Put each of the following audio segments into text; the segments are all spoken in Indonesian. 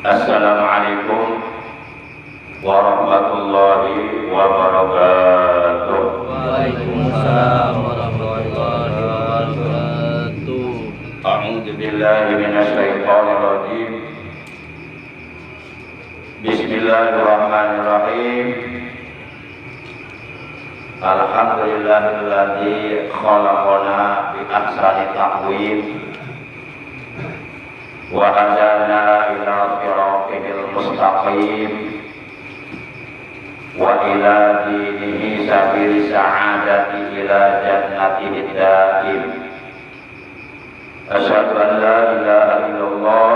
Assalamualaikum warahmatullahi wabarakatuh. Waalaikumsalam warahmatullahi wabarakatuh. A'udzu billahi minasyaitonir rajim. Bismillahirrahmanirrahim. Alhamdulillahilladzi khalaqana bi ahsani taqwim wa hadana ila siratil mustaqim wa ila dinihi sabil sa'adati ila jannatihi daim. Asyhadu an la ilaha illallah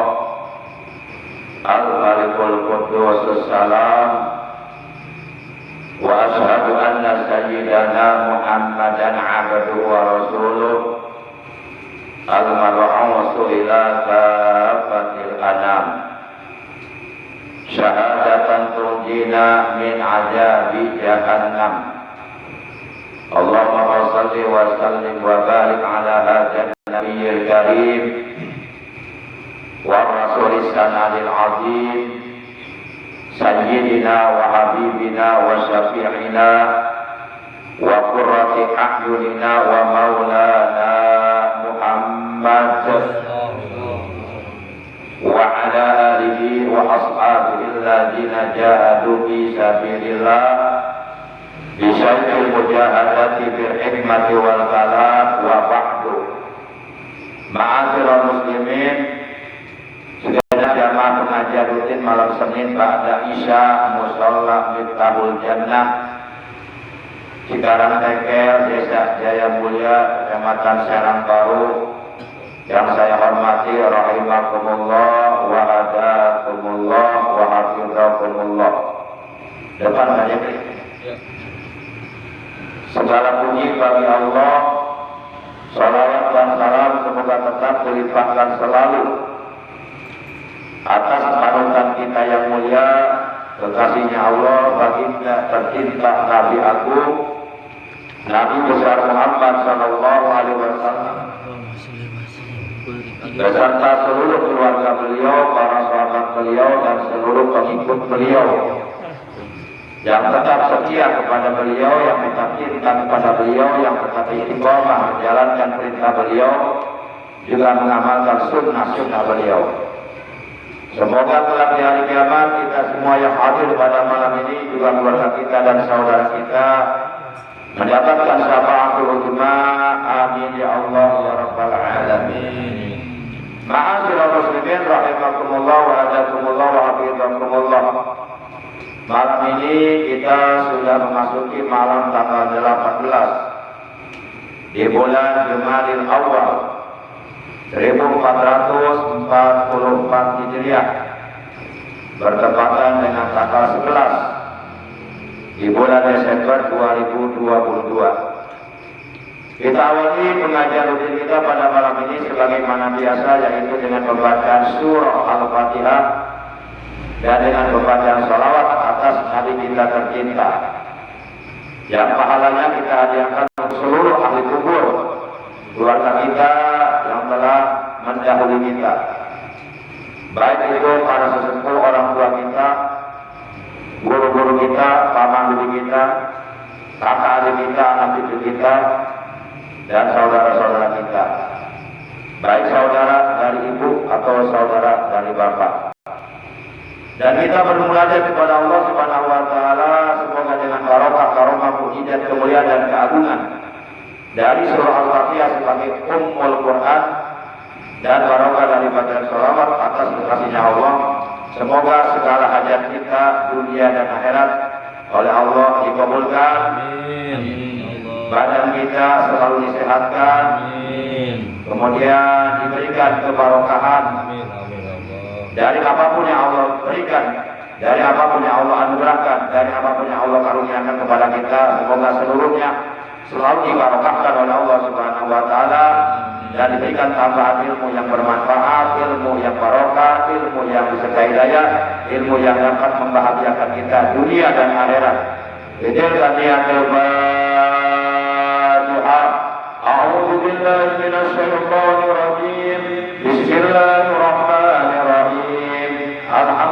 al-malikul quddus salam wa asyhadu anna sayyidana Muhammadan abduhu wa rasuluh al-mab'uutsu ila kafatil anam syahadatan tunjina min azabi jahannam. Allahumma shalli wa sallim wa barik ala hadzal nabiyyil karim wa rasulis sanadil azim sayyidina wa habibina wa syafi'ina wa qurrati a'yunina wa maulana Muhammad wa ala alihi wa ashabihi alladziina jahadu fi sabilillah bi syai'il mujahadati bil hikmati wal kalam wa ba'du. Ma'asyiral muslimin, segenap jamaah pengajian rutin malam Senin ba'da Isya Musholla Miftahul Jannah Cikarang Tekel, Desa Jaya Mulia, Kecamatan Serang Baru, yang saya hormati rahimakumullah wa hadakumullah wa hafizakumullah. Depan banyak ini. Segala puji bagi Allah, salawat dan salam semoga tetap dilimpahkan selalu atas panutan kita yang mulia, kekasihnya Allah, baginda tercinta Nabi Agung, Nabi besar Muhammad sallallahu alaihi wasallam, beserta seluruh keluarga beliau, para sahabat beliau, dan seluruh pengikut beliau yang tetap setia kepada beliau, yang tetap cinta kepada beliau, yang tetap istiqomah menjalankan perintah beliau, juga mengamalkan sunnah-sunnah beliau. Semoga kelak di hari kiamat kita semua yang hadir pada malam ini, juga keluarga kita dan saudara kita, mendapatkan syafaatul uzma. Amin ya Allah ya rabbal alamin. Ma'asyiral muslimin rahimakumullah wa hadakumullah wa hafizakumullah. Malam ini kita sudah memasuki malam tanggal 18 di bulan Jumadil Awal 1444 Hijriah, bertepatan dengan tanggal 11 di bulan Desember 2022. Kita awali pengajian rutin kita pada malam ini sebagaimana biasa, yaitu dengan pembacaan surah Al-Fatihah dan dengan pembacaan salawat atas Nabi kita tercinta, yang pahalanya kita hadiahkan untuk seluruh ahli kubur, keluarga kita yang telah mendahului kita, baik itu para sesepuh orang tua kita, guru-guru kita, paman bibi kita, kakak adik kita, anak cucu kita, dan saudara-saudara kita, baik saudara dari ibu atau saudara dari bapak. Dan kita bermunajat kepada Allah Subhanahu wa taala, semoga dengan barokah, karomah, mukjizat, kemuliaan dan keagungan dari surah Al-Fatihah sebagai Ummul Quran dan barokah dari bacaan shalawat atas kekasihnya Allah, semoga segala hajat kita dunia dan akhirat oleh Allah dikabulkan. Amin. Badan kita selalu disehatkan. Amin. Kemudian diberikan kebarokahan. Amin. Dari apapun yang Allah berikan, dari apapun yang Allah anugerahkan, dari apapun yang Allah karuniakan kepada kita, semoga seluruhnya selalu dibarokahkan oleh Allah Subhanahu wa taala dan diberikan tambahan ilmu yang bermanfaat, ilmu yang barokah, ilmu yang disertai hidayah, ilmu yang dapat membahagiakan kita dunia dan akhirat. Bidil niyatul Fatihah. A'udzu billahi minasy syaithanir rajim. Bismillahirrahmanirrahim. Alhamdulillah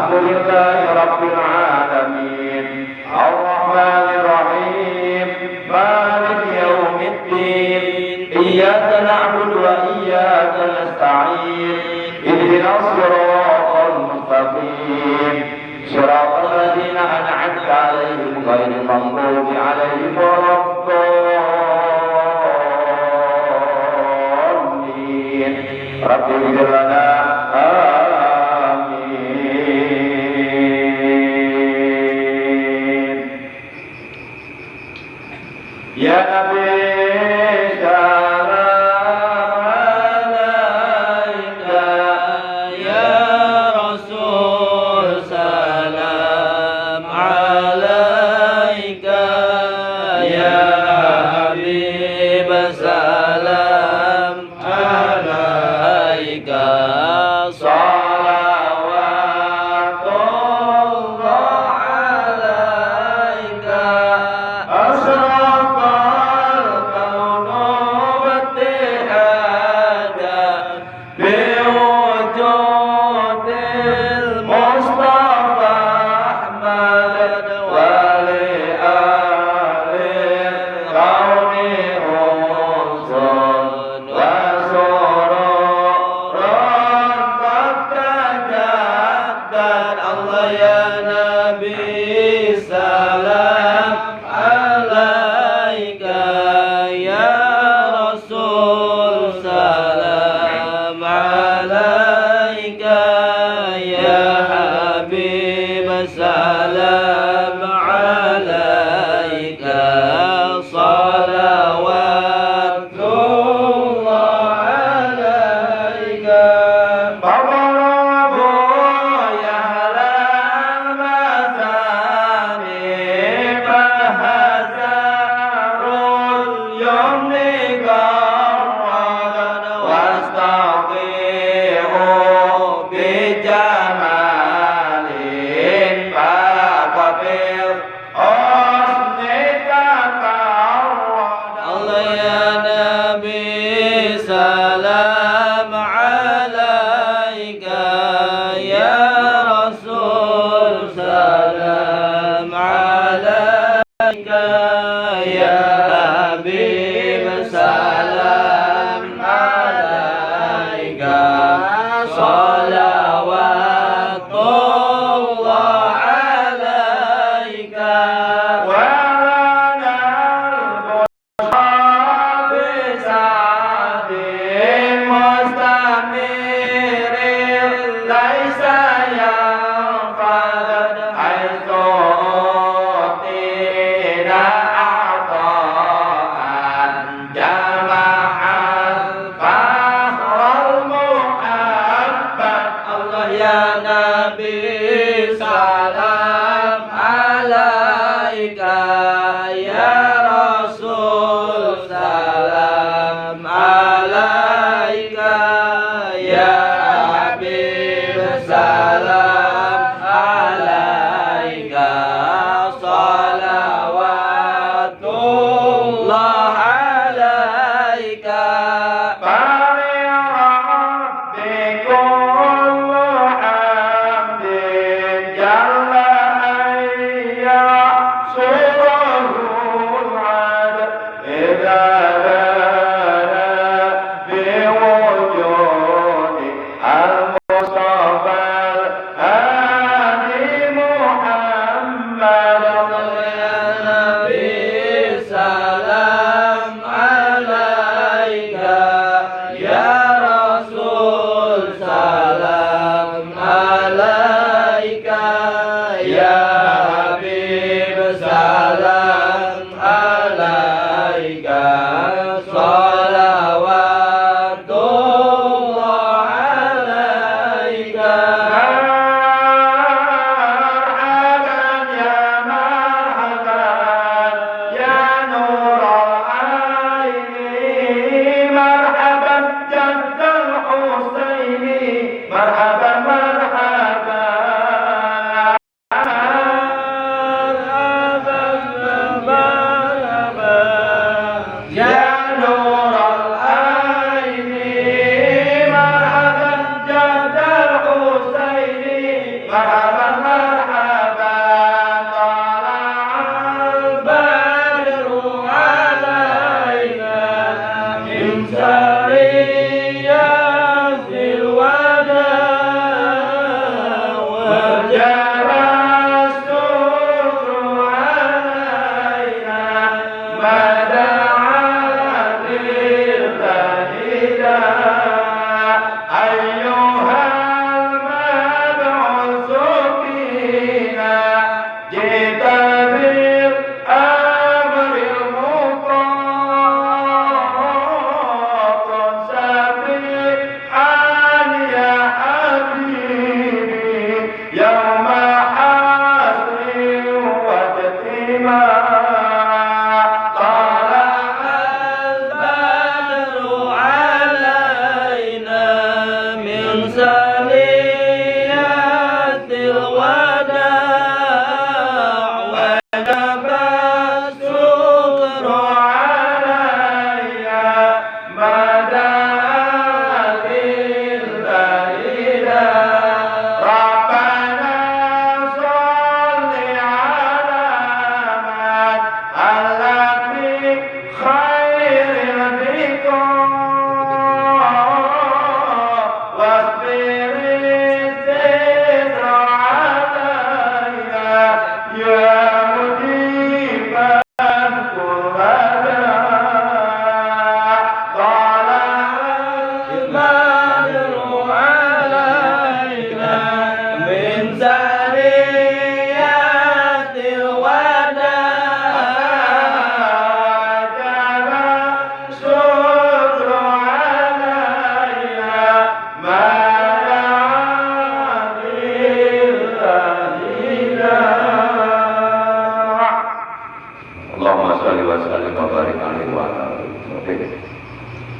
مالك يوم الدين إياك نعبد وإياك نستعين اهدنا الصراط المستقيم صراط الذين أنعمت عليهم غير المغضوب عليهم ولا الضالين رب اغفر لنا آمين يا نبي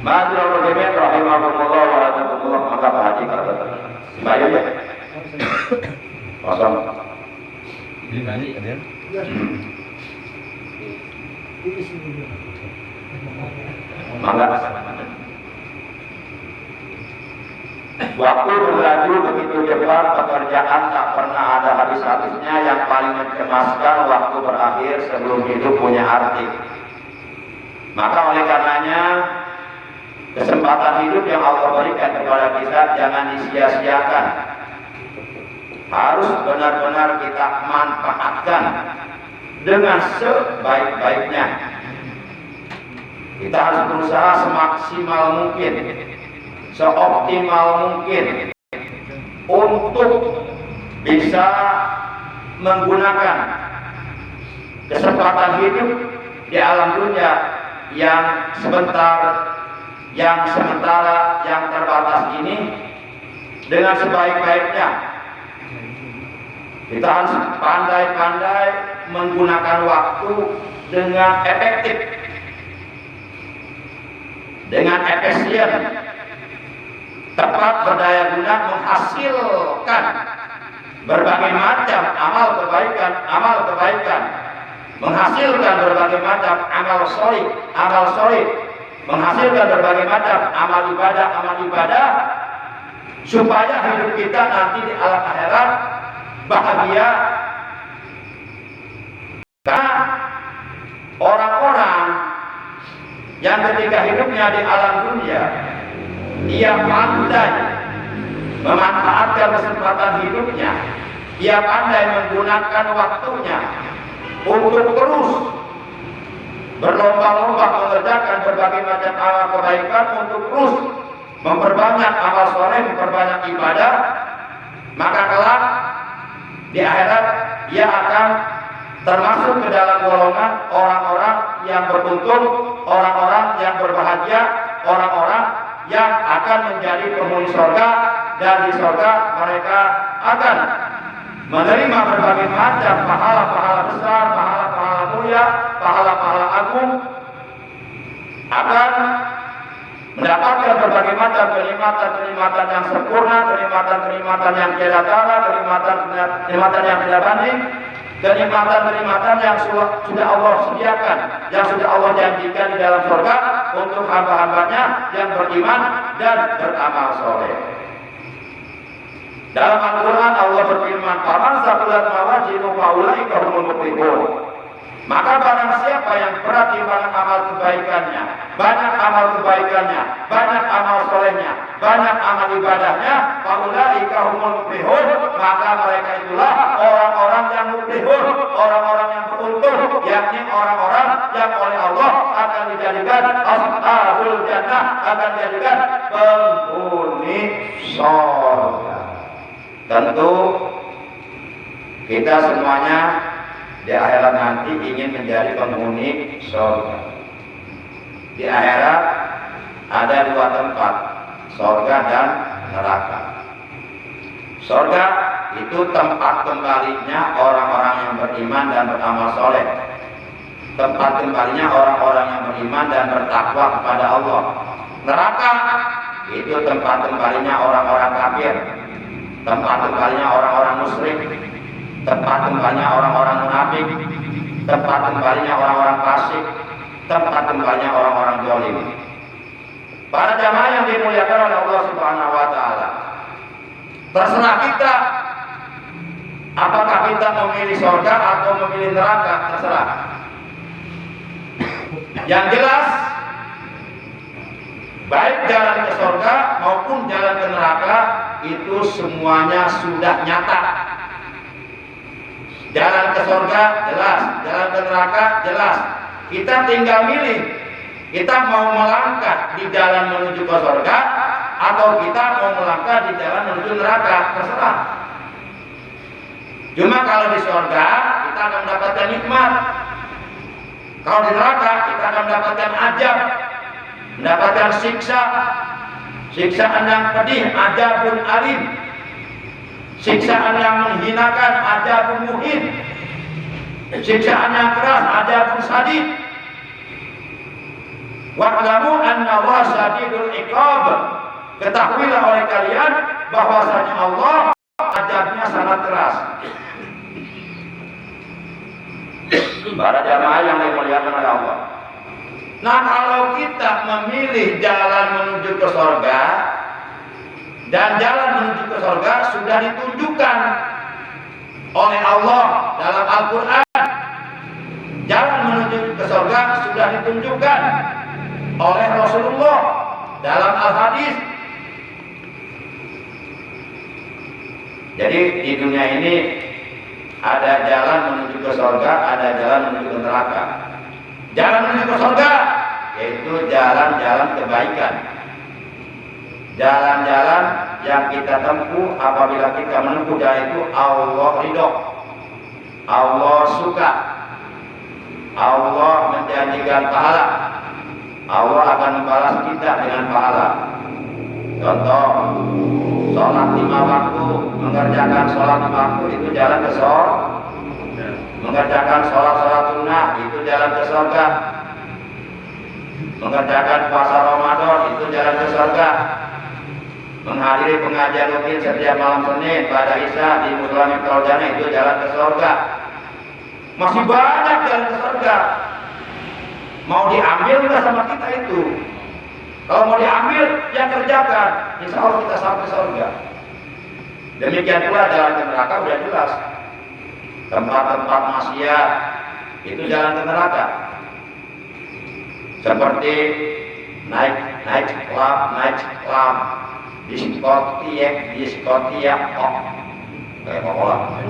Ma'adzal muslimin rahimakumullah wa rahmatullah. Maka Pak Haji kata bayar ya. Kosong. Ini kali ada. Mangga. Waktu berlalu begitu cepat, pekerjaan tak pernah ada habis-habisnya. Yang paling mencemaskan, waktu berakhir sebelum hidup punya arti. Maka oleh karenanya kesempatan hidup yang Allah berikan kepada kita jangan disia-siakan. Harus benar-benar kita manfaatkan dengan sebaik-baiknya. Kita harus berusaha semaksimal mungkin, seoptimal mungkin untuk bisa menggunakan kesempatan hidup di alam dunia yang sementara, yang terbatas ini dengan sebaik-baiknya. Kita harus pandai-pandai menggunakan waktu dengan efektif, dengan efisien, tepat berdaya guna, menghasilkan berbagai macam amal kebaikan, menghasilkan berbagai macam amal solid, menghasilkan berbagai macam amal ibadah, supaya hidup kita nanti di alam akhirat bahagia. Karena orang-orang yang ketika hidupnya di alam dunia ia pandai memanfaatkan kesempatan hidupnya, ia pandai menggunakan waktunya untuk terus berlomba-lomba mengerjakan berbagai macam amal kebaikan, untuk terus memperbanyak amal soleh, memperbanyak ibadah, maka kelak di akhirat ia akan termasuk ke dalam golongan orang-orang yang beruntung, orang-orang yang berbahagia, orang-orang yang akan menjadi penghuni surga, dan di surga mereka akan menerima berbagai macam pahala-pahala besar, pahala-pahala mulia, pahala-pahala agung, akan mendapatkan berbagai macam kenikmatan yang sempurna, kenikmatan yang tiada tara, kenikmatan yang tidak banding, kenikmatan yang sudah Allah sediakan, yang sudah Allah janjikan di dalam surga untuk hamba-hambanya yang beriman dan beramal soleh. Dalam Al-Quran Allah berfirman, "Faman saqulat mawazinuhu faulaika humul muflihun." Maka barang siapa yang berat timbangan amal kebaikannya, banyak amal kebaikannya, banyak amal solehnya, banyak amal ibadahnya, faulaika humul muflihun, maka mereka itulah orang-orang yang muflihun, orang-orang yang beruntung, yakni orang-orang yang oleh Allah akan dijadikan ashabul jannah, akan dijadikan penghuni surga. Tentu kita semuanya di akhirat nanti ingin menjadi penghuni surga. Di akhirat ada dua tempat, surga dan neraka. Surga itu tempat kembalinya orang-orang yang beriman dan beramal soleh. Tempat kembalinya orang-orang yang beriman dan bertakwa kepada Allah. Neraka itu tempat kembalinya orang-orang kafir, tempat kembalinya orang-orang musyrik, tempat kembalinya orang-orang munafik, tempat kembalinya orang-orang fasik, tempat kembalinya orang-orang zalim. Para jamaah yang dimuliakan oleh Allah Subhanahu wa taala, terserah kita apakah kita memilih surga atau memilih neraka, terserah. Yang jelas, baik jalan ke surga maupun jalan ke neraka itu semuanya sudah nyata. Jalan ke surga jelas, jalan ke neraka jelas. Kita tinggal milih, kita mau melangkah di jalan menuju ke surga atau kita mau melangkah di jalan menuju neraka, terserah. Cuma kalau di surga kita akan mendapatkan nikmat, kalau di neraka kita akan mendapatkan azab, mendapatkan siksaan yang pedih, azabun alim, siksaan yang menghinakan, azabun muhin, siksaan yang keras, azabun sadid. Wa'lamu anna Allah syadidul iqab. Ketahuilah oleh kalian bahwasanya Allah azabnya sangat keras. Para jamaah yang dimuliakan oleh Allah. Nah, kalau kita memilih jalan menuju ke surga, dan jalan menuju ke surga sudah ditunjukkan oleh Allah dalam Al-Quran. Jalan menuju ke surga sudah ditunjukkan oleh Rasulullah dalam Al-Hadis. Jadi di dunia ini ada jalan menuju ke surga, ada jalan menuju ke neraka. Jalan menuju ke surga yaitu jalan-jalan kebaikan. Jalan-jalan yang kita tempuh apabila kita menempuh jalan itu Allah ridho, Allah suka, Allah menjanjikan pahala, Allah akan membalas kita dengan pahala. Contoh, sholat 5 waktu, mengerjakan sholat 5 waktu itu jalan ke surga. Mengerjakan sholat sunnah itu jalan ke surga. Mengerjakan puasa Ramadan itu jalan ke surga. Menghadiri pengajian rutin setiap malam Senin pada Isya di Muslim Jannah itu jalan ke surga. Masih banyak jalan ke surga. Mau diambil nggak sama kita itu? Kalau mau diambil, ya kerjakan. Insya Allah kita sampai surga. Demikian pula jalan ke neraka sudah jelas. Tempat-tempat maksiat itu jalan ke neraka. Seperti naik klub, diskotiek, kayak pola.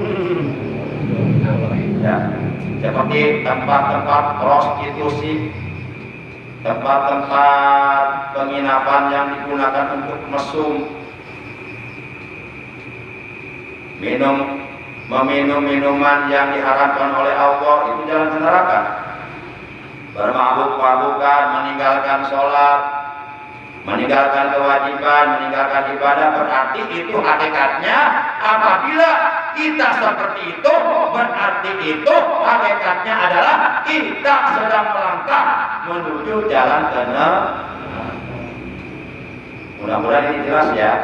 Ya, seperti tempat-tempat prostitusi, tempat-tempat penginapan yang digunakan untuk mesum, meminum minuman yang diharamkan oleh Allah itu jalan ke neraka. Bermabuk-mabukan, meninggalkan sholat, meninggalkan kewajiban, meninggalkan ibadah, berarti itu hakikatnya apabila kita seperti itu, berarti itu hakikatnya adalah kita sedang melangkah menuju jalan ke neraka. Mudah-mudahan ini jelas ya.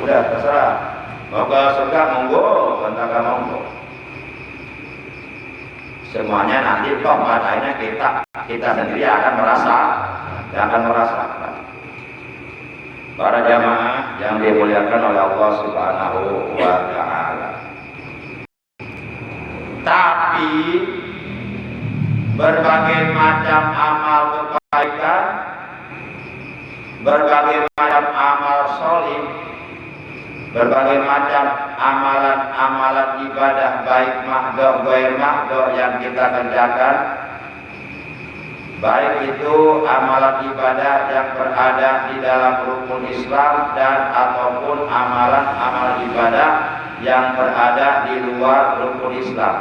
Udah terserah. Mau ke surga monggo, neraka monggo. Semuanya nanti toh padanya kita sendiri akan merasakan. Para jamaah yang dimuliakan oleh Allah Subhanahu wa Ta'ala. Tapi berbagai macam amal kebaikan, berbagai macam amal sholih, berbagai macam amalan ibadah baik mahdoh gair mahdoh yang kita kerjakan, baik itu amalan ibadah yang berada di dalam rukun Islam dan ataupun amalan ibadah yang berada di luar rukun Islam.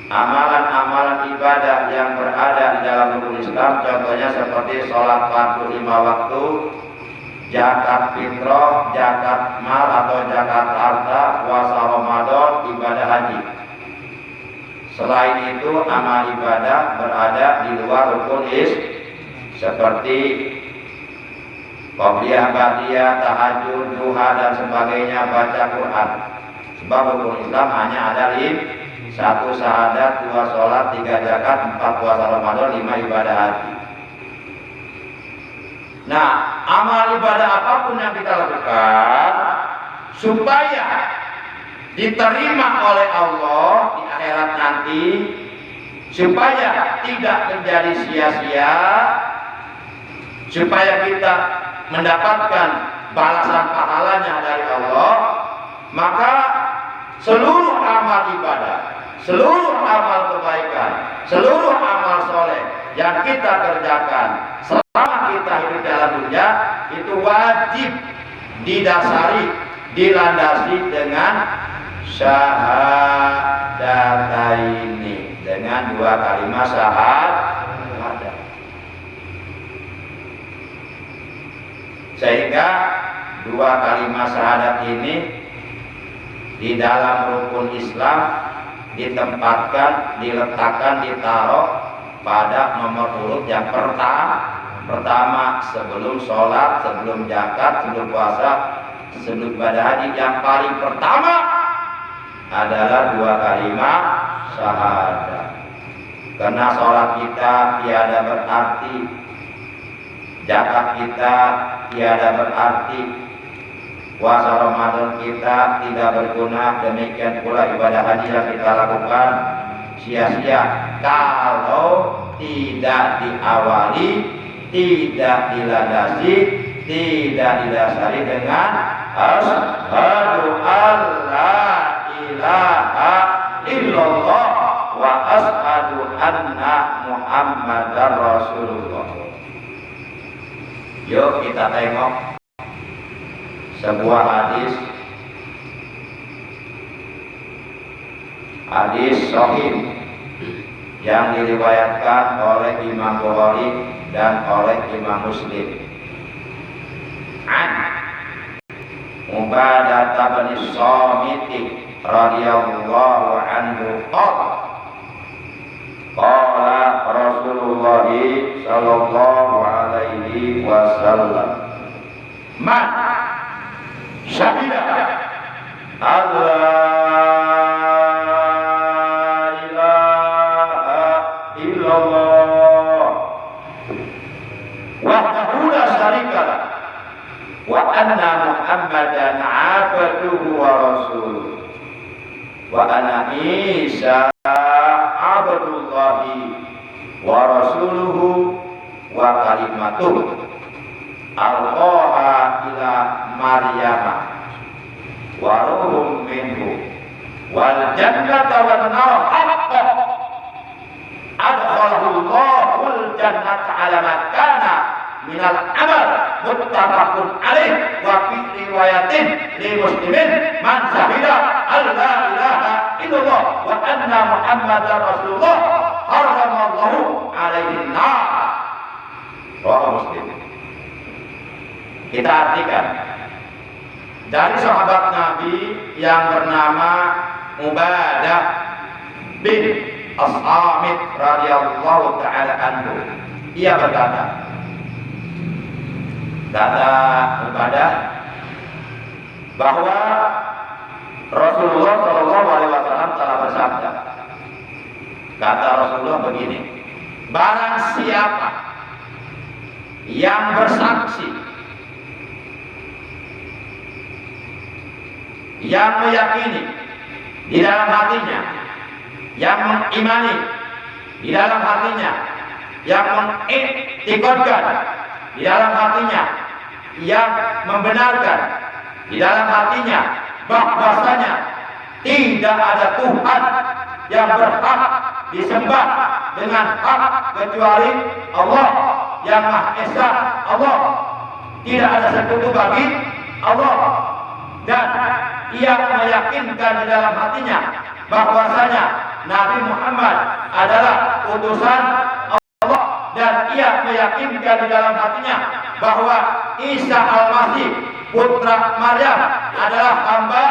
Amalan ibadah yang berada di dalam rukun Islam contohnya seperti sholat fardu 5 waktu, zakat fitrah, zakat mal atau zakat harta, puasa Ramadan, ibadah haji. Selain itu amal ibadah berada di luar rukun Islam seperti qobliyah, ba'diyah, tahajud, duha dan sebagainya, baca Quran. Sebab rukun Islam hanya ada 1 syahadat, 2 sholat, 3 zakat, 4 puasa Ramadan, 5 ibadah haji. Nah, amal ibadah apapun yang kita lakukan supaya diterima oleh Allah di akhirat nanti, supaya tidak menjadi sia-sia, supaya kita mendapatkan balasan pahalanya dari Allah, maka seluruh amal ibadah, seluruh amal kebaikan, seluruh amal soleh yang kita kerjakan selama kita hidup dalam dunia itu wajib didasari, dilandasi dengan syahadataini, dengan 2 kalimat syahadat. Sehingga 2 kalimat syahadat ini di dalam rukun Islam ditempatkan, diletakkan, ditaruh pada nomor urut yang pertama sebelum sholat, sebelum zakat, sebelum puasa, sebelum ibadah haji. Yang paling pertama adalah 2 kalimat syahadat. Karena sholat kita tiada berarti, zakat kita tiada berarti, puasa Ramadan kita tidak berguna, demikian pula ibadah haji yang kita lakukan sia-sia kalau tidak diawali, tidak dilandasi, tidak didasari dengan asyhadu alla ilaha illallah wa asyhadu anna muhammadar rasulullah. Yuk kita tengok sebuah hadis sahih yang diriwayatkan oleh Imam Bukhari dan oleh Imam Muslim. An Ubadah bin Samit radhiyallahu anhu qala Rasulullah sallallahu alaihi wasallam man syahida Allah wa anna muhammadan abduhu wa rasuluh wa anna isa abdullahi wa rasuluhu wa kalimatuh alqaha ila maryama wa ruhum minhu wal jannata wan nar haqqan adkhalahu Allahul jannata ala ma kana minal amal muttafaqun alaih wa fi riwayatin li muslimin man syahida alla ilaha illallah wa anna muhammadar rasulullah haramallahu alaihi nar. Rawahu Muslim. Kita artikan dari sahabat Nabi yang bernama Ubadah bin As-Samit radhiyallahu taala anhu, ia berkata, kata Ubadah bahwa Rasulullah Shallallahu Alaihi Wasallam telah bersabda. Kata Rasulullah begini, barang siapa yang bersaksi, yang meyakini di dalam hatinya, yang mengimani di dalam hatinya, yang mengiktikadkan di dalam hatinya, yang membenarkan di dalam hatinya bahwasanya tidak ada Tuhan yang berhak disembah dengan hak kecuali Allah yang Maha Esa, Allah, tidak ada sekutu bagi Allah, dan ia meyakinkan di dalam hatinya bahwasanya Nabi Muhammad adalah utusan Allah, dan ia meyakinkan di dalam hatinya bahwa Isa Al-Masih putra Maryam adalah hamba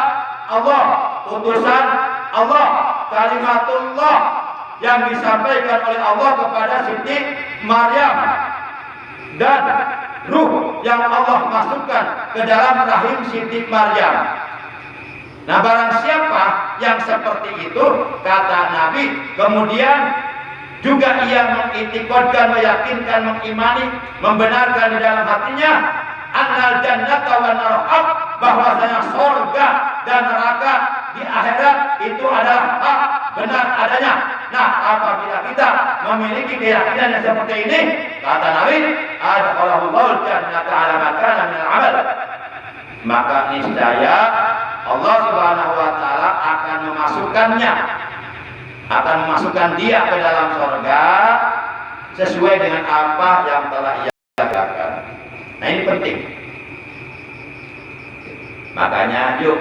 Allah, utusan Allah, kalimatullah yang disampaikan oleh Allah kepada Siti Maryam, dan ruh yang Allah masukkan ke dalam rahim Siti Maryam. Nah, barang siapa yang seperti itu, kata Nabi, kemudian juga ia mengiktikadkan, meyakinkan, mengimani, membenarkan di dalam hatinya annal jannata wan nar haq, bahwasanya surga dan neraka di akhirat itu adalah hak, benar adanya. Nah, apabila kita memiliki keyakinan yang seperti ini, kata Nabi, adkhalahul jannata ala ma kana minal amal, maka niscaya Allah Subhanahu wa taala akan memasukkan dia ke dalam surga sesuai dengan apa yang telah ia lakukan. Nah, ini penting. Makanya yuk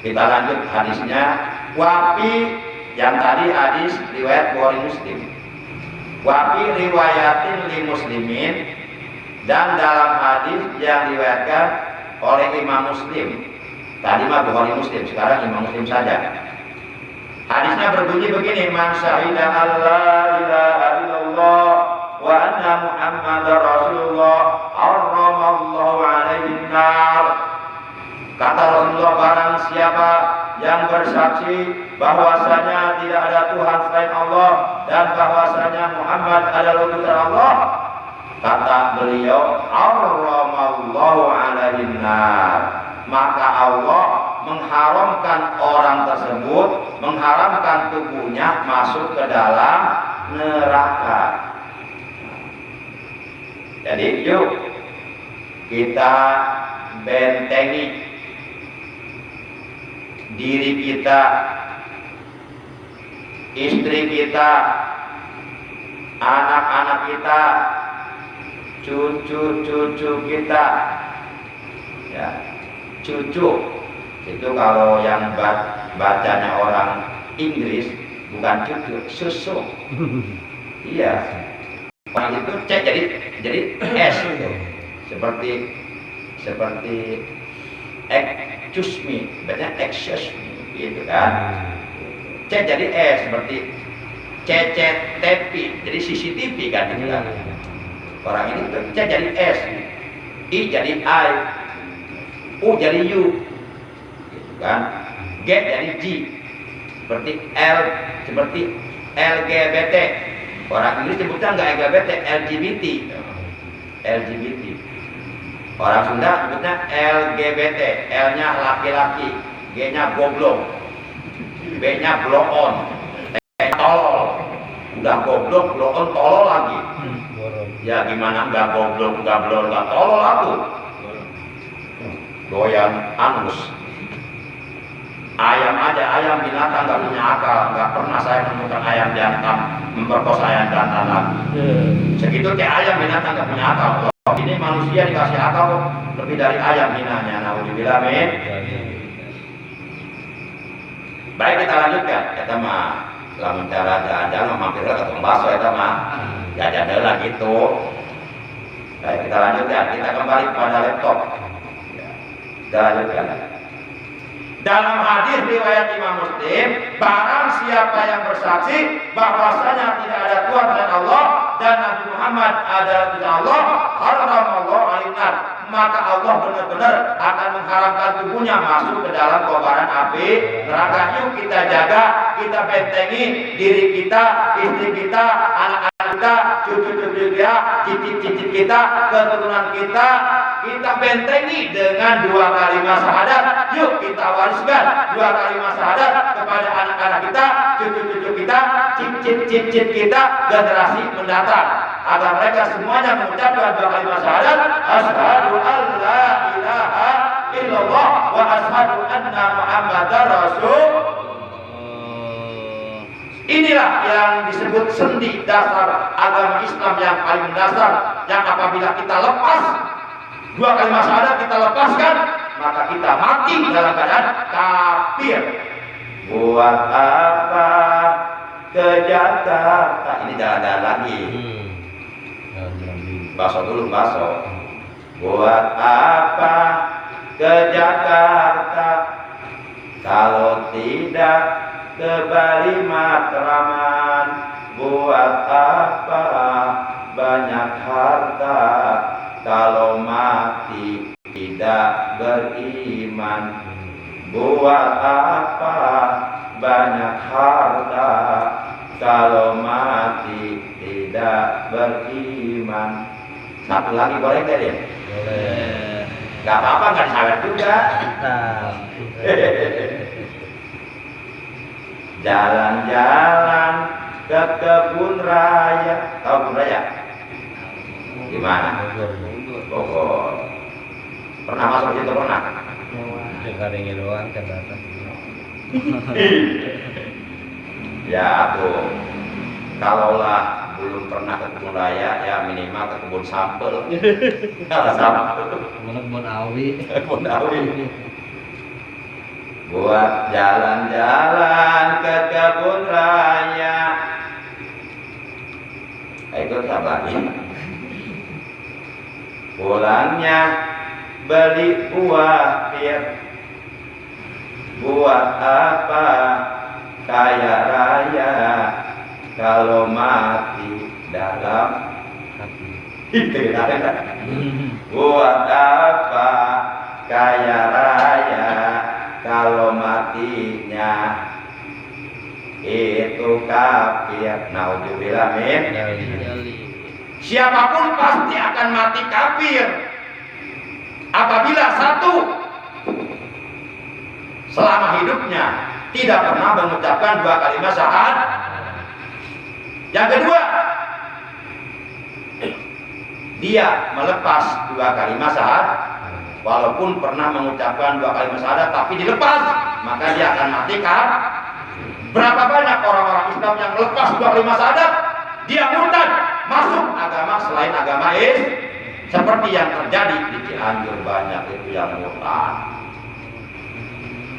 kita lanjut hadisnya. Wafi yang tadi hadis riwayat Bukhari Muslim. Wafi riwayatin li muslimin, dan dalam hadis yang diriwayatkan oleh Imam Muslim. Tadi mah Bukhari Muslim, sekarang Imam Muslim saja. Hadisnya berbunyi begini, man syahida alla ilaha illallah wa anna muhammadar rasulullah harramallahu alaihi nar. Kata Rasulullah, barang siapa yang bersaksi bahwasanya tidak ada Tuhan selain Allah dan bahwasanya Muhammad adalah utusan Allah, kata beliau, harramallahu alaihi nar, maka Allah mengharamkan orang tersebut, mengharamkan tubuhnya masuk ke dalam neraka. Jadi yuk kita bentengi diri kita, istri kita, anak-anak kita, cucu-cucu kita, ya, cucu itu kalau yang bacanya orang Inggris bukan cucu, susu. Iya, orang itu C jadi S gitu. seperti excuse me, bacanya excuse me gitu kan. C jadi S seperti CCTV jadi CCTV kan gitu kan. Orang ini C jadi S, I jadi I, U jadi U gitu kan. G jadi G seperti L, seperti LGBT. Orang Inggris sebutnya nggak LGBT, LGBT. LGBT. Orang Sunda sebutnya LGBT, L-nya laki-laki, G-nya goblok, B-nya blow-on, tolol. Udah goblok, blow-on, tolol lagi. Ya gimana nggak goblok, nggak blow, nggak tolol aku. Doyan anus. Ayam aja, ayam binatang nggak punya akal, nggak pernah saya menemukan ayam jantan memperkosa ayam jantan lagi. Segitu kayak ayam binatang nggak punya akal. Ini manusia dikasih akal lebih dari ayam hinanya. Nauzubillah min. Baik, kita lanjutkan. Kita mah lamun cara jalan-jalan mampir ke tukang bakso eta mah jajan heula gitu. Baik, kita lanjutkan. Kita kembali kepada laptop. Kita lanjutkan. Dalam hadis riwayat Imam Muslim, barang siapa yang bersaksi bahwasanya tidak ada Tuhan selain Allah dan Nabi Muhammad adalah utusan Allah, haramallahu alaihi nar, maka Allah benar-benar akan mengharamkan tubuhnya masuk ke dalam kobaran api neraka. Yuk kita jaga, kita bentengi diri kita, istri kita, anak-anak kita, cucu-cucu kita, cicit-cicit kita, keturunan kita bentengi dengan 2 kalimat syahadat. Yuk kita wariskan 2 kalimat syahadat kepada anak-anak kita, cucu-cucu kita, cicit-cicit kita, generasi mendatang, agar mereka semuanya mengucapkan 2 kalimat syahadat, asyhadu an la ilaha illallah wa asyhadu anna muhammadar rasul. Inilah yang disebut sendi dasar agama Islam yang paling mendasar, yang apabila kita lepas 2 kalimat syahadat, kita lepaskan, maka kita mati dalam keadaan kafir. Buat apa ke Jakarta? Ini jalan-jalan lagi. Bakso dulu, bakso. Buat apa ke Jakarta kalau tidak ke Bali Matraman? Buat apa banyak harta kalau mati tidak beriman? Buat apa banyak harta kalau mati tidak beriman? Satu lagi boleh nggak dia? Boleh. Gak apa-apa, nggak disawet juga. Jalan-jalan ke kebun raya. Tahu kebun raya? Di mana? Bogor. Pernah masuk situ, pernah? Karingnya doang ke atas. Ya tuh, kalaulah belum pernah ke kebun raya, ya minimal ke kebun sampel. Kalau sampel, Kebun awi. kebun awi. Buat jalan-jalan ke kebun raya. Itu siapa lagi? Pulangnya beli buah pir. Buat apa kaya raya kalau mati dalam itu ada. Buat apa kaya raya kalau matinya itu kafir. Naudzubillah min. Siapapun pasti akan mati kafir apabila satu selama hidupnya tidak pernah mengucapkan 2 kalimat syahadat. Yang kedua, dia melepas 2 kalimat syahadat walaupun pernah mengucapkan 2 kalimat syahadat tapi dilepas, maka dia akan mati kafir. Berapa banyak orang-orang Islam yang melepas 2 kalimat syahadat, dia murtad, masuk agama selain agama Islam. Seperti yang terjadi di Cianjur, banyak itu yang murtad.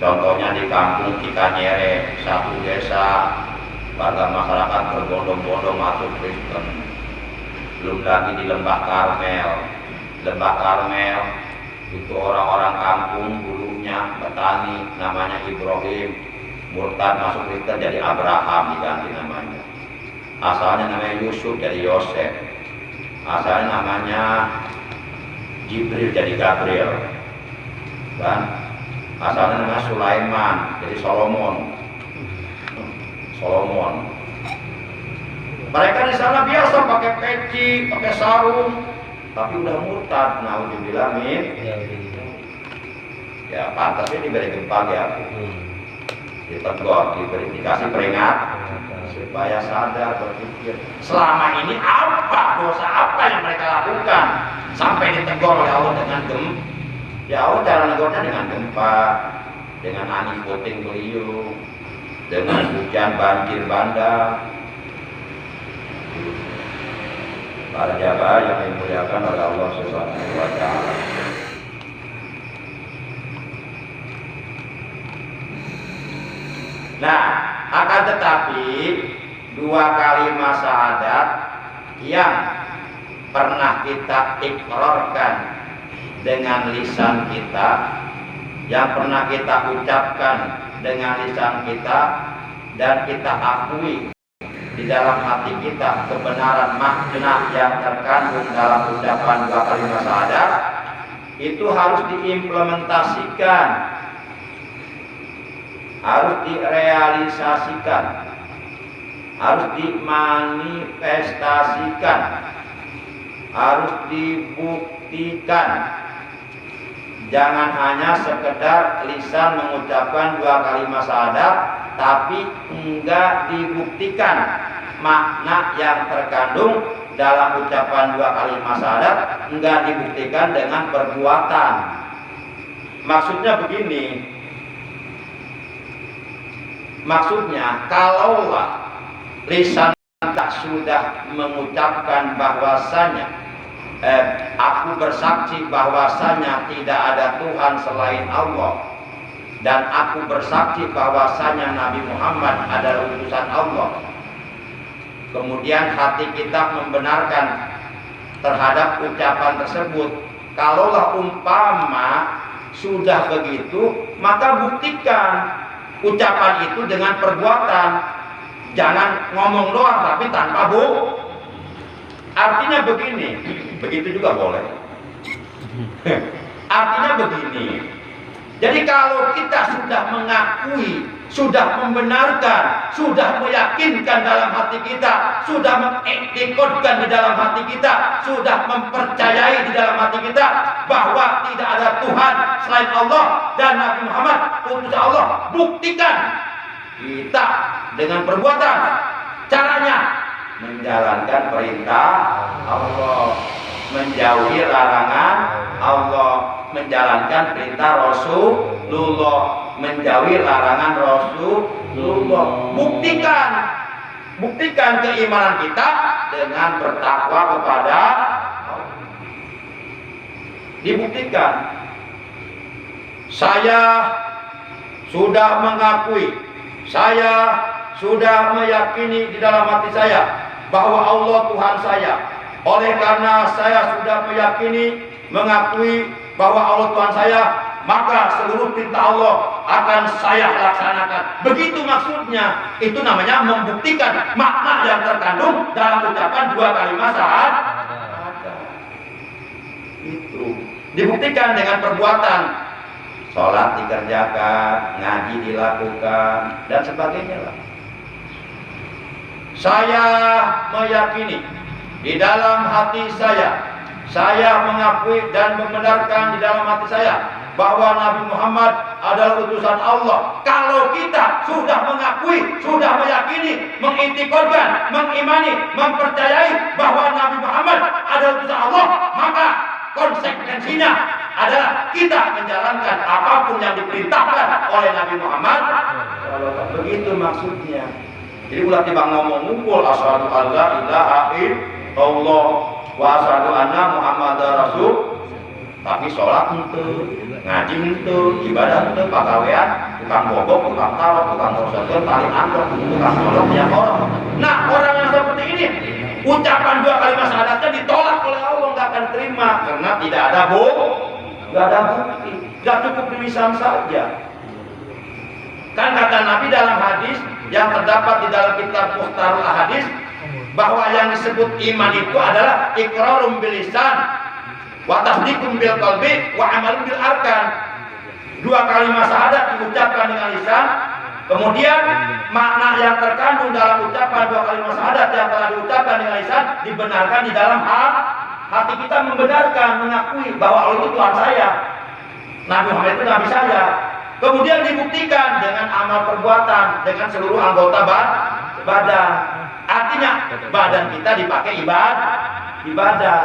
Contohnya di kampung Cikanyere, satu desa, warga masyarakat berbondong-bondong masuk Kristen. Belum lagi di Lembah Karmel. Lembah Karmel itu orang-orang kampung dulunya petani, namanya Ibrahim, murtad masuk Kristen jadi Abraham, diganti namanya. Asalnya namanya Yusuf jadi Yosef. Asalnya namanya Jibril jadi Gabriel. Dan asalnya namanya Sulaiman jadi Solomon. Mereka di sana biasa pakai peci, pakai sarung, tapi udah murtad. Naudzubillah min. Ya pantasnya diberi gempa ya. Ditegur, dikasih peringat supaya sadar, berpikir selama ini apa dosa apa yang mereka lakukan sampai ditegur oleh Allah dengan ya Allah cara negornya dengan gempa, dengan angin puting beliung, dengan hujan banjir bandang. Para jamaah yang dimuliakan oleh Allah Subhanahu wa taala. Nah, akan tetapi 2 kalimat syahadat yang pernah kita ikrarkan dengan lisan kita, yang pernah kita ucapkan dengan lisan kita, dan kita akui di dalam hati kita kebenaran makna yang terkandung dalam ucapan 2 kalimat syahadat, itu harus diimplementasikan, harus direalisasikan, harus dimanifestasikan, harus dibuktikan. Jangan hanya sekedar lisan mengucapkan 2 kalimat syahadat tapi enggak dibuktikan makna yang terkandung dalam ucapan 2 kalimat syahadat, enggak dibuktikan dengan perbuatan. Maksudnya begini, maksudnya kalaulah lisan tak sudah mengucapkan bahwasanya aku bersaksi bahwasanya tidak ada Tuhan selain Allah, dan aku bersaksi bahwasanya Nabi Muhammad adalah utusan Allah, kemudian hati kita membenarkan terhadap ucapan tersebut, kalaulah umpama sudah begitu, maka buktikan ucapan itu dengan perbuatan. Jangan ngomong doang tapi tanpa bukti. Artinya begini, begitu juga boleh. Artinya begini, jadi kalau kita sudah mengakui, sudah membenarkan, sudah meyakinkan dalam hati kita, sudah mengiktikadkan di dalam hati kita, sudah mempercayai di dalam hati kita bahwa tidak ada Tuhan selain Allah dan Nabi Muhammad utusan Allah, buktikan kita dengan perbuatan. Caranya menjalankan perintah Allah, menjauhi larangan Allah, menjalankan perintah Rasulullah, menjauhi larangan Rasulullah. Buktikan keimanan kita dengan bertakwa kepada Allah. Dibuktikan. Saya sudah mengakui, saya sudah meyakini di dalam hati saya bahwa Allah Tuhan saya. Oleh karena saya sudah meyakini, mengakui bahwa Allah Tuhan saya, maka seluruh perintah Allah akan saya laksanakan. Begitu maksudnya. Itu namanya membuktikan makna yang terkandung dalam ucapan dua kalimat syahadat. Itu dibuktikan dengan perbuatan. Sholat dikerjakan, ngaji dilakukan, dan sebagainya lah. Saya meyakini di dalam hati saya mengakui dan membenarkan di dalam hati saya bahwa Nabi Muhammad adalah utusan Allah. Kalau kita sudah mengakui, sudah meyakini, mengiktiqadkan, mengimani, mempercayai bahwa Nabi Muhammad adalah utusan Allah, maka konsekuensinya adalah kita menjalankan apapun yang diperintahkan oleh Nabi Muhammad. Kalau begitu maksudnya. Jadi ulah tiba ngomong ngumpul asyhadu alla ilaha illallah wa asyhadu anna muhammadar rasul, tapi sholat itu, ngaji itu, ibadah itu, pagawean, tukang bobok, tukang taruh, tukang prosedur, tali angkot, tukang tolong yang orang. Nah, orang yang seperti ini, ucapan dua kalimat syahadatnya ditolak oleh Allah, nggak akan terima karena tidak ada nggak ada bukti, nggak cukup di lisan saja. Kan kata Nabi dalam hadis yang terdapat di dalam kitab Mukhtarul Ahadits bahwa yang disebut iman itu adalah iqrarum bil lisan wa tasdiqum bil qalbi wa amalun bil arkan. Dua kalimat syahadat diucapkan dengan lisan, kemudian makna yang terkandung dalam ucapan dua kalimat syahadat yang telah diucapkan dengan lisan dibenarkan di dalam hati kita, membenarkan, mengakui bahwa Allah itu Tuhan saya, Nabi Muhammad itu Nabi saya. Kemudian dibuktikan dengan amal perbuatan, dengan seluruh anggota badan. Artinya badan kita dipakai ibadah.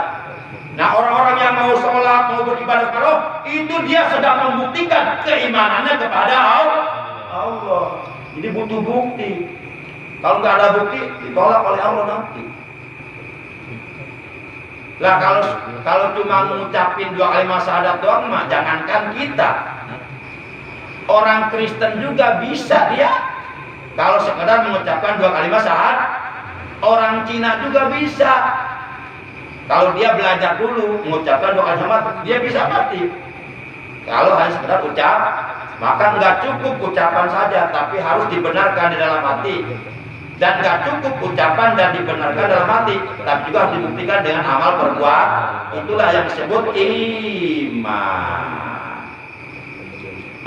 Nah, orang-orang yang mau sholat, mau beribadah kepada Allah, itu dia sedang membuktikan keimanannya kepada Allah. Jadi butuh bukti. Kalau nggak ada bukti, ditolak oleh Allah nanti. Lah kalau cuma mengucapin dua kalimat syahadat doang mah jangankan kita. Orang Kristen juga bisa dia kalau sekedar mengucapkan dua kalimat syahadat. Orang Cina juga bisa. Kalau dia belajar dulu mengucapkan dua kalimat syahadat, dia bisa mati. Kalau hanya sekedar ucap, maka nggak cukup ucapan saja, tapi harus dibenarkan di dalam hati. Dan nggak cukup ucapan dan dibenarkan dalam hati, tapi juga harus dibuktikan dengan amal perbuatan. Itulah yang disebut iman.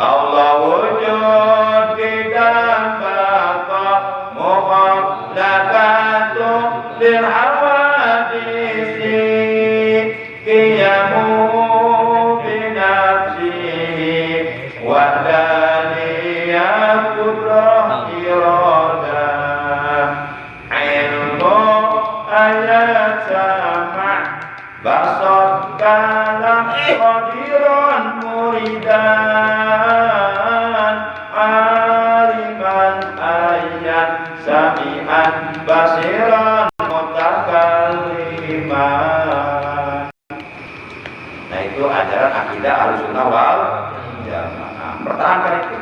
Allah wujud kita baqa mukhallafatu bil hawadisi qiyamu bi nafsihi wa daliyah qudrah iradah ilmu ayat sama' basar kalam qadiran muridan sami'an basiran mutakalliman. Nah, itu ajaran akidah Ahlussunnah wal Jamaah. Pertahankan itu.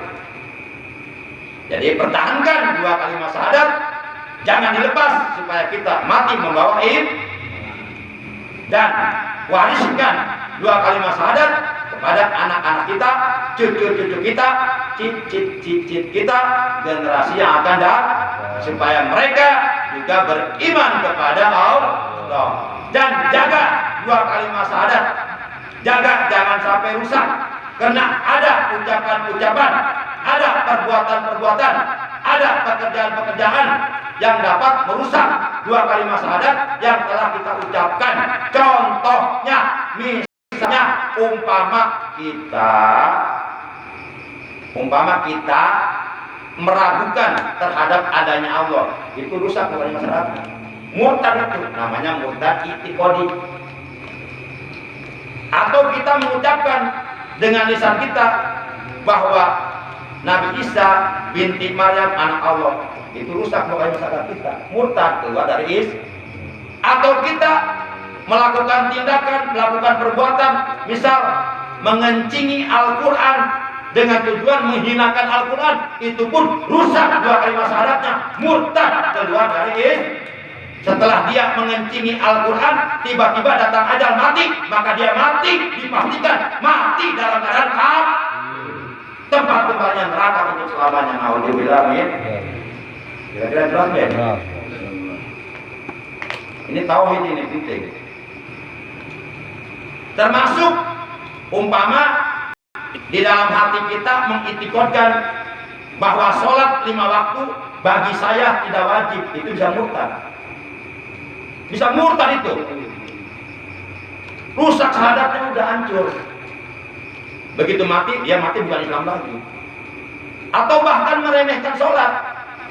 Jadi pertahankan dua kalimat syahadat, jangan dilepas supaya kita mati membawa iman, dan wariskan dua kalimat syahadat kepada anak-anak kita, cucu-cucu kita, cicit-cicit kita, generasi yang akan datang, supaya mereka juga beriman kepada Allah. Dan jaga dua kalimat syahadat, jaga jangan sampai rusak, karena ada ucapan-ucapan, ada perbuatan-perbuatan, ada pekerjaan-pekerjaan yang dapat merusak dua kalimat syahadat yang telah kita ucapkan. Contohnya, misalnya umpama kita meragukan terhadap adanya Allah, itu rusak bukan masyarakat. Murtad itu namanya murtad i'tiqadi. Atau kita mengucapkan dengan lisan kita bahwa Nabi Isa binti Maryam anak Allah, itu rusak bukan masyarakat kita. Murtad, keluar dari Islam. Atau kita melakukan tindakan, melakukan perbuatan, misal mengencingi Al-Quran dengan tujuan menghinakan Al-Quran, itu pun rusak dua kalimat syahadatnya, murtad, keluar dari Islam. Setelah dia mengencingi Al-Quran, tiba-tiba datang ajal mati, maka dia mati, dipastikan mati dalam keadaan kafir. Tempat kembalinya neraka untuk selamanya. Naudzubillah min. Kira-kira jelas deh. Ini tauhid, ini penting. Termasuk umpama di dalam hati kita mengitikadkan bahwa sholat 5 waktu bagi saya tidak wajib, itu bisa murtad. Bisa murtad itu. Rusak syahadatnya, udah hancur. Begitu mati, dia mati bukan Islam lagi. Atau bahkan meremehkan sholat,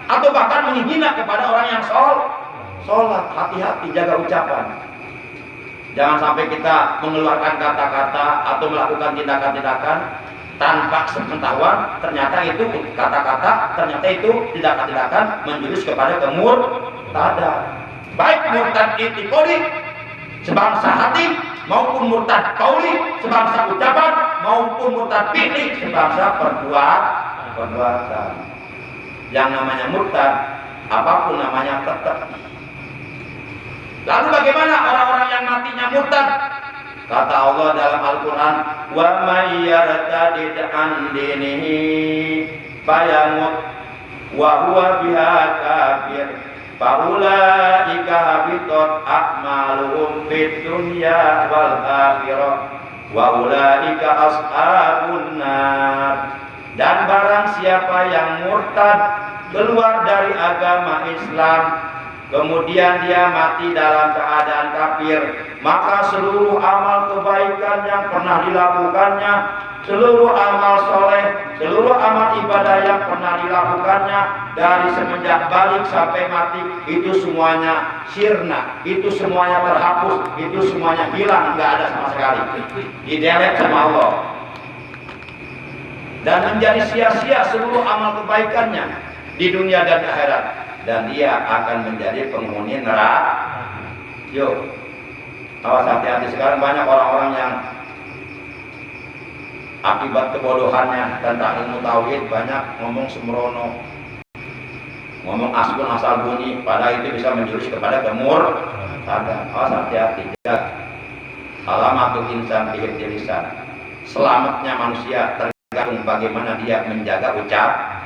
atau bahkan menghina kepada orang yang sholat. Hati-hati, jaga ucapan. Jangan sampai kita mengeluarkan kata-kata atau melakukan tindakan-tindakan tanpa sepengetahuan, ternyata itu kata-kata, ternyata itu tindakan-tindakan menjurus kepada kemurtadan. Baik murtad i'tiqadi sebangsa hati, maupun murtad qauli sebangsa ucapan, maupun murtad fi'li sebangsa perbuatan. Yang namanya murtad, apapun namanya, tetap. Lalu bagaimana orang-orang yang matinya murtad? Kata Allah dalam Al-Quran, wa may yartadid an dinihi fayamut wa huwa biha kafir faulaika habitat a'maluhum fid dunya wal akhirah wa ulaika ashabun nar. Dan barang siapa yang murtad, keluar dari agama Islam, kemudian dia mati dalam keadaan kafir, maka seluruh amal kebaikan yang pernah dilakukannya, seluruh amal soleh, seluruh amal ibadah yang pernah dilakukannya dari semenjak balik sampai mati, itu semuanya sirna, itu semuanya terhapus, itu semuanya hilang, nggak ada sama sekali, didelete sama Allah. Dan menjadi sia-sia seluruh amal kebaikannya di dunia dan akhirat, dan dia akan menjadi penghuni neraka. Yuk, awas hati-hati. Sekarang banyak orang-orang yang akibat kebodohannya tentang ilmu tauhid banyak ngomong sembrono, ngomong asbun asal bunyi, padahal itu bisa menjurus kepada kemurtadan. Awas hati-hati. Alamatul insan bihifdzil lisan. Selamatnya manusia tergantung bagaimana dia menjaga ucapan.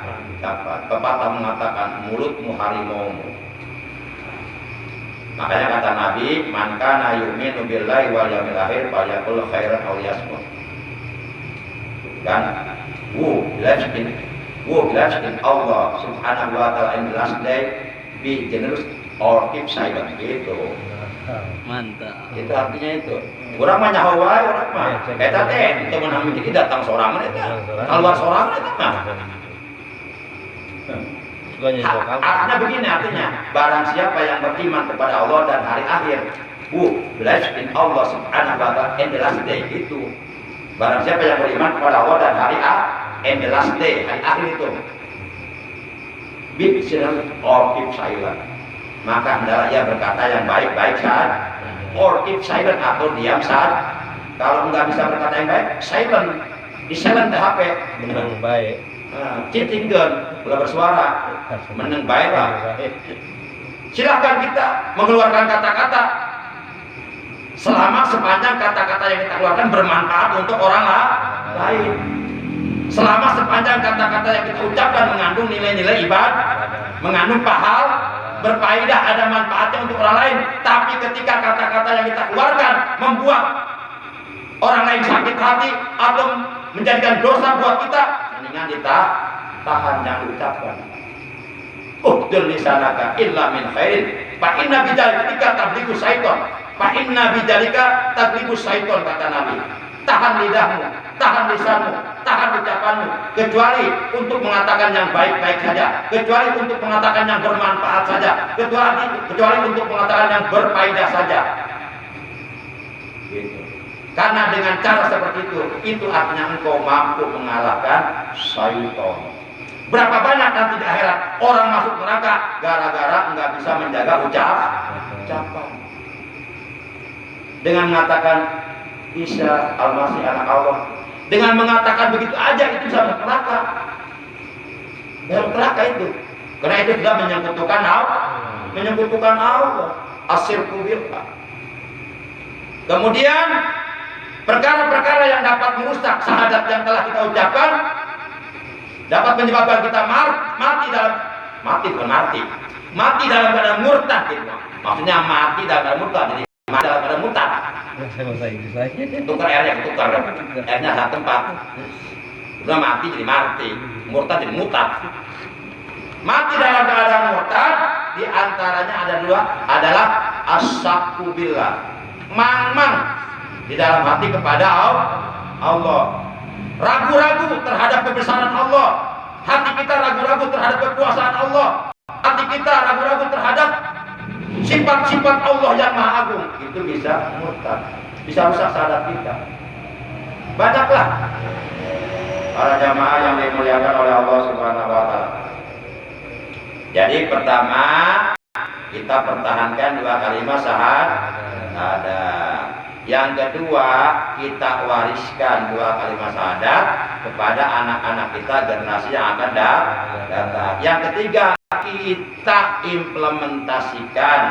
Pepatah mengatakan mulutmu harimaumu. Makanya kata Nabi, man kana yu'minu billahi wal yawmil akhir falyaqul khairan aw liyasmut. Kan? Who believes in Allah subhanahu wa ta'ala in the last day, be generous or keep silent. Gitu. Mantap. Itu artinya itu. Orang mah nyaho wae, orang mah. Eta teh teu meunang mikir datang sorangan eta. Keluar sorangan eta mah. Artinya begini, artinya barang siapa yang beriman kepada Allah dan hari akhir, believes in Allah subhanahu wa ta'ala in the last day, itu barang siapa yang beriman kepada Allah dan hari in the last day, hari akhir itu, be silent or keep silent, maka hendaklah ia berkata yang baik-baik saja, or keep silent atau diam saja. Kalau nggak bisa berkata yang baik, silent, di silent HP, Menang baik. citingkan, ulah bersuara, meneng baik lah. Silahkan kita mengeluarkan kata-kata selama sepanjang kata-kata yang kita keluarkan bermanfaat untuk orang lain. Selama sepanjang kata-kata yang kita ucapkan mengandung nilai-nilai ibadah, mengandung pahala, berfaedah, ada manfaatnya untuk orang lain. Tapi ketika kata-kata yang kita keluarkan membuat orang lain sakit hati atau menjadikan dosa buat kita, mendingan kita tahan, jangan ucapkan. Uhdul lisanaka illa min khairin fa inna bidzalika tablighus syaiton. Fa inna bidzalika tablighus syaiton, kata Nabi. Tahan lidahmu, tahan lisanmu, tahan ucapanmu, kecuali untuk mengatakan yang baik-baik saja, kecuali untuk mengatakan yang bermanfaat saja, kecuali untuk mengatakan yang berfaedah saja. Gitu. Karena dengan cara seperti itu artinya engkau mampu mengalahkan syaitan. Berapa banyak nanti di akhirat orang masuk neraka gara-gara enggak bisa menjaga ucapan. Dengan mengatakan Isa Al-Masih anak Allah, dengan mengatakan begitu aja itu bisa masuk neraka. Masuk neraka itu. Karena itu sudah menyangkutkan menyekutukan Allah. Asyirku billah. Kemudian perkara-perkara yang dapat merusak syahadat yang telah kita ucapkan, dapat menyebabkan kita mati dalam keadaan murtad gitu. Maksudnya mati dalam keadaan murtad, jadi mati dalam keadaan murtad. Tukar R-nya ketukar, R-nya satu tempat. Udah mati jadi mati, murtad jadi murtad. Mati dalam keadaan murtad di antaranya ada dua, adalah asyakku billah, mang di dalam hati kepada Allah, ragu-ragu terhadap kebesaran Allah, hati kita ragu-ragu terhadap kekuasaan Allah, hati kita ragu-ragu terhadap sifat-sifat Allah yang maha agung. Itu bisa murtad, bisa rusak syahadat kita. Banyaklah para jamaah yang dimuliakan oleh Allah Subhanahu wa Ta'ala. Jadi pertama, kita pertahankan dua kalimat syahadat. Yang kedua, kita wariskan dua kalimat syahadat kepada anak-anak kita, generasi yang akan datang. Yang ketiga, kita implementasikan,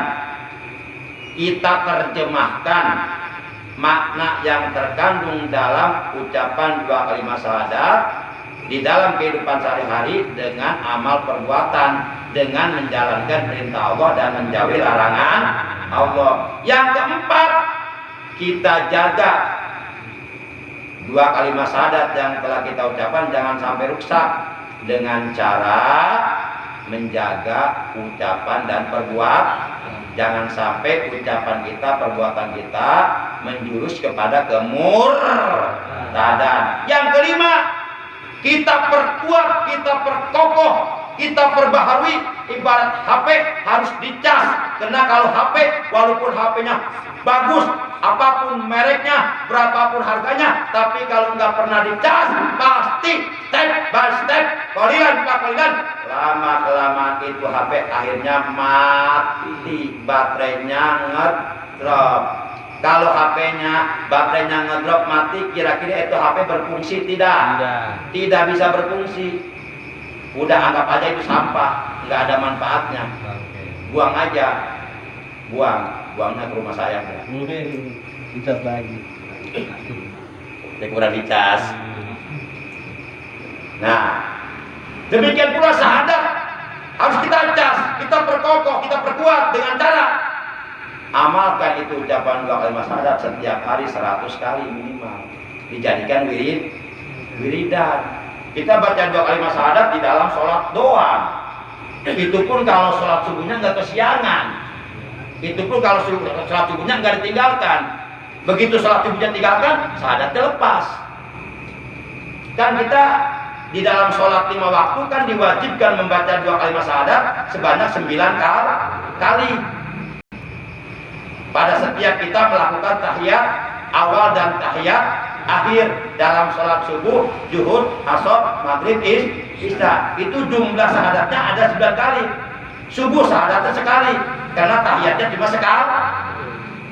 kita terjemahkan makna yang terkandung dalam ucapan dua kalimat syahadat di dalam kehidupan sehari-hari dengan amal perbuatan, dengan menjalankan perintah Allah dan menjauhi larangan Allah. Yang keempat, kita jaga dua kalimat syahadat yang telah kita ucapkan jangan sampai rusak dengan cara menjaga ucapan dan perbuatan. Jangan sampai ucapan kita, perbuatan kita menjurus kepada kemurtadan. Yang kelima, kita perkuat, kita perkokoh, kita perbaharui. Ibarat HP harus dicas, karena kalau HP walaupun HP-nya bagus, apapun mereknya, berapapun harganya, tapi kalau nggak pernah dicas, pasti step by step, kalian lama kelamaan itu HP akhirnya mati, baterainya ngedrop. Kalau HP-nya baterainya ngedrop mati, kira-kira itu HP berfungsi tidak? Tidak bisa berfungsi. Udah anggap aja itu sampah, nggak ada manfaatnya. Buang aja, buangnya ke rumah saya. Kita bagi. Dia kurang dicas. Nah, demikian pula syahadat harus kita cas, kita perkokoh, kita perkuat dengan cara amalkan itu ucapan dua kalimat syahadat setiap hari 100 kali minimal. Dijadikan wiridan. Kita baca dua kalimat syahadat di dalam sholat doang. Itu pun kalau sholat subuhnya nggak kesiangan. Itu pun kalau sholat subuhnya nggak ditinggalkan. Begitu sholat subuhnya tinggalkan, syahadatnya lepas. Kan kita di dalam sholat 5 waktu kan diwajibkan membaca dua kalimat syahadat sebanyak 9 kali. Pada setiap kita melakukan tahiyat awal dan tahiyat akhir dalam sholat subuh, zuhur, asar, maghrib, isya. Itu jumlah syahadatnya ada 9 kali. Subuh syahadatnya sekali, karena tahiyatnya cuma sekali.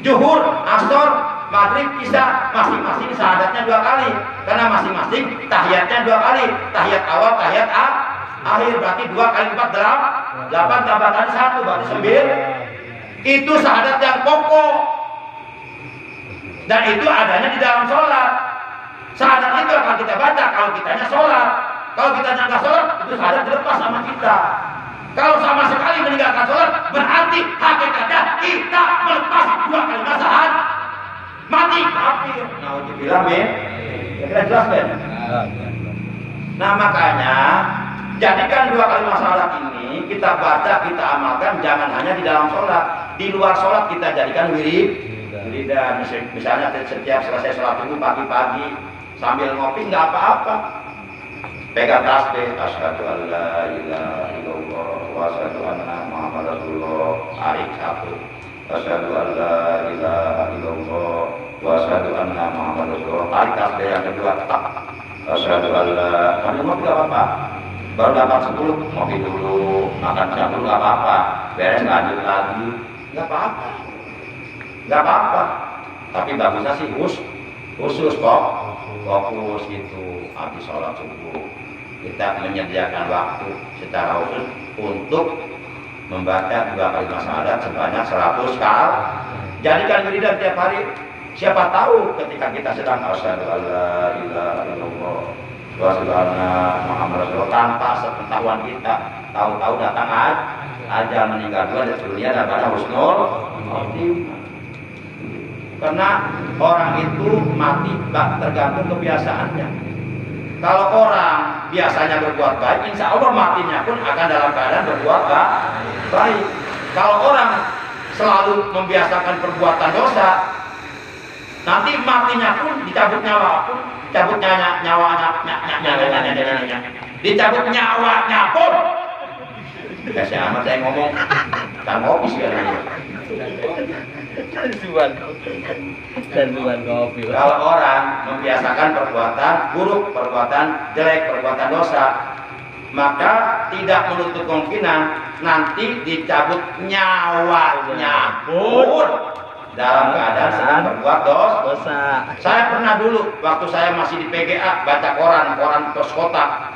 Zuhur, asar, maghrib, isya, masing-masing syahadatnya 2 kali, karena masing-masing tahiyatnya 2 kali. Tahiyat awal, tahiyat akhir, berarti 2 kali 4, 8 tambah kali 1, berarti 9. Itu syahadat yang pokok. Dan itu adanya di dalam sholat. Syahadat itu akan kita baca kalau kitanya sholat. Kalau kitanya nggak sholat, itu syahadat dilepas sama kita. Kalau sama sekali meninggalkan sholat, berarti hakikatnya kita melepas dua kalimat syahadat. Mati kafir. Nauzubillah min. Kira jelas kan? Nah makanya jadikan dua kalimat syahadat ini kita baca, kita amalkan, jangan hanya di dalam sholat. Di luar sholat kita jadikan wiridan. Misalnya setiap selesai sholat subuh pagi-pagi sambil ngopi nggak apa-apa, pegang tasbih asyhadu an la ilaha illallah wa asyhadu anna muhammadar rasulullah, tarik 1, asyhadu an la ilaha illallah wa asyhadu anna muhammadar rasulullah, tarik tasbih yang kedua, asyhadu an la, sambil ngopi nggak apa-apa. Baru dapat 10 ngopi dulu, makan siang dulu nggak apa-apa, beres lanjut lagi nggak apa-apa. Nggak apa-apa, tapi bagusnya sih khusus kok, fokus gitu. Habis sholat subuh kita menyediakan waktu secara khusus untuk membaca 2 kalimat syahadat sebanyak 100 kali. Jadikan wiridan tiap hari. Siapa tahu ketika kita sedang asyhadu alla ilaha illallah wa asyhadu anna Muhammadar Rasulullah, tanpa sepengetahuan kita, tahu-tahu datang ajal, meninggal dunia dalam husnul khotimah. Karena orang itu mati tergantung kebiasaannya. Kalau orang biasanya berbuat baik, insya Allah matinya pun akan dalam keadaan berbuat baik. Kalau orang selalu membiasakan perbuatan dosa, nanti matinya pun dicabut nyawa pun, dicabut nyawanya pun. Kasih amat saya ngomong, kan kopi sekali. Canduan kopi. Kalau orang membiasakan perbuatan buruk, perbuatan jelek, perbuatan dosa, maka tidak menutup kemungkinan nanti dicabut nyawanya pun dalam keadaan sedang berbuat dosa. Saya pernah dulu waktu saya masih di PGA baca koran pos kota.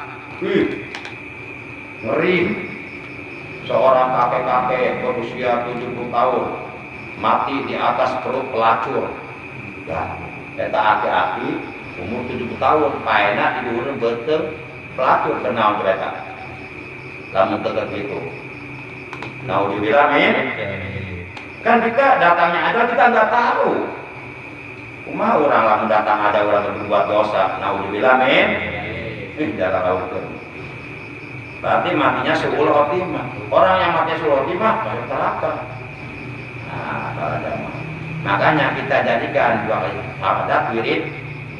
Ngeri. Seorang kakek-kakek berusia 70 tahun mati di atas perut pelacur. Ya, eta aki-aki umur 70 tahun, paena dibunuh betul pelacur kenal cerita. Lamun teu gitu. Naudzubillah min. Kan kita datangnya ada kita nggak tahu. Kumaha orang lamun datang ada orang berbuat dosa, naudzubillah min. Jangan lakukan. Berarti matinya suul khotimah. Orang yang mati suul khotimah masuk neraka. Nah, makanya kita jadikan 2 kali syahadat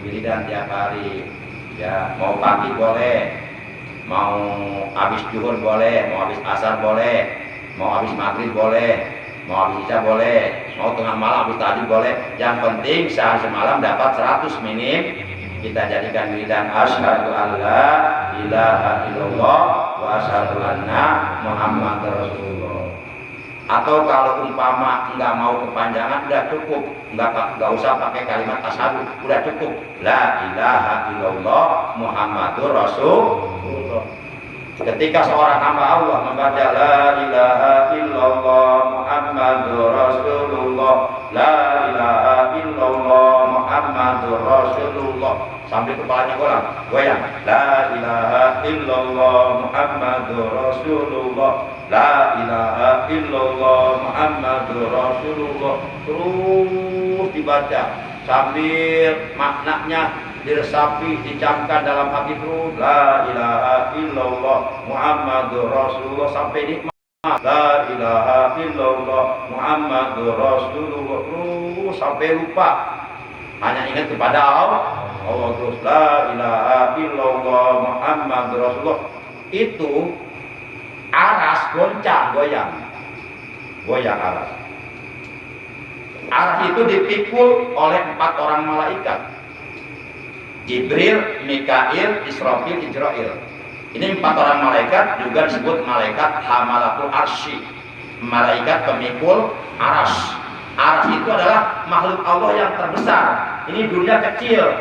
wiridan tiap hari. Ya, mau pagi boleh, mau habis zuhur boleh, mau habis asar boleh, mau habis maghrib boleh, mau habis isya boleh, mau tengah malam habis tahajud boleh. Yang penting sehari semalam dapat 100 minim. Kita jadikan wiridan asyhadu alla ilaha illallah wa asyhadu anna Muhammadar Rasulullah. Atau kalau umpama nggak mau kepanjangan, udah cukup, nggak usah pakai kalimat asyhadu, udah cukup la ilaha illallah Muhammadur Rasulullah. Ketika seorang hamba Allah membaca la ilaha illallah Muhammadur Rasulullah, la ilaha illallah Muhammadur Rasulullah, sambil kepalanya goyang, la ilaha illallah Muhammadur Rasulullah, la ilaha illallah Muhammadur Rasulullah, terus dibaca sambil maknanya diresapi, dicamkan dalam hati terus, la ilaha illallah Muhammadur Rasulullah sampai nikmat, la ilaha illallah Muhammadur Rasulullah, terus sampai lupa, hanya ingat kepada Allah terus, la ilaha illallah Muhammadur Rasulullah. Itu aras goyang aras. Aras itu dipikul oleh 4 orang malaikat, Jibril, Mikail, Israfil, Ijrail. Ini 4 orang malaikat juga disebut malaikat hamalatul arsy, malaikat pemikul aras. Aras itu adalah makhluk Allah yang terbesar. Ini dunia kecil.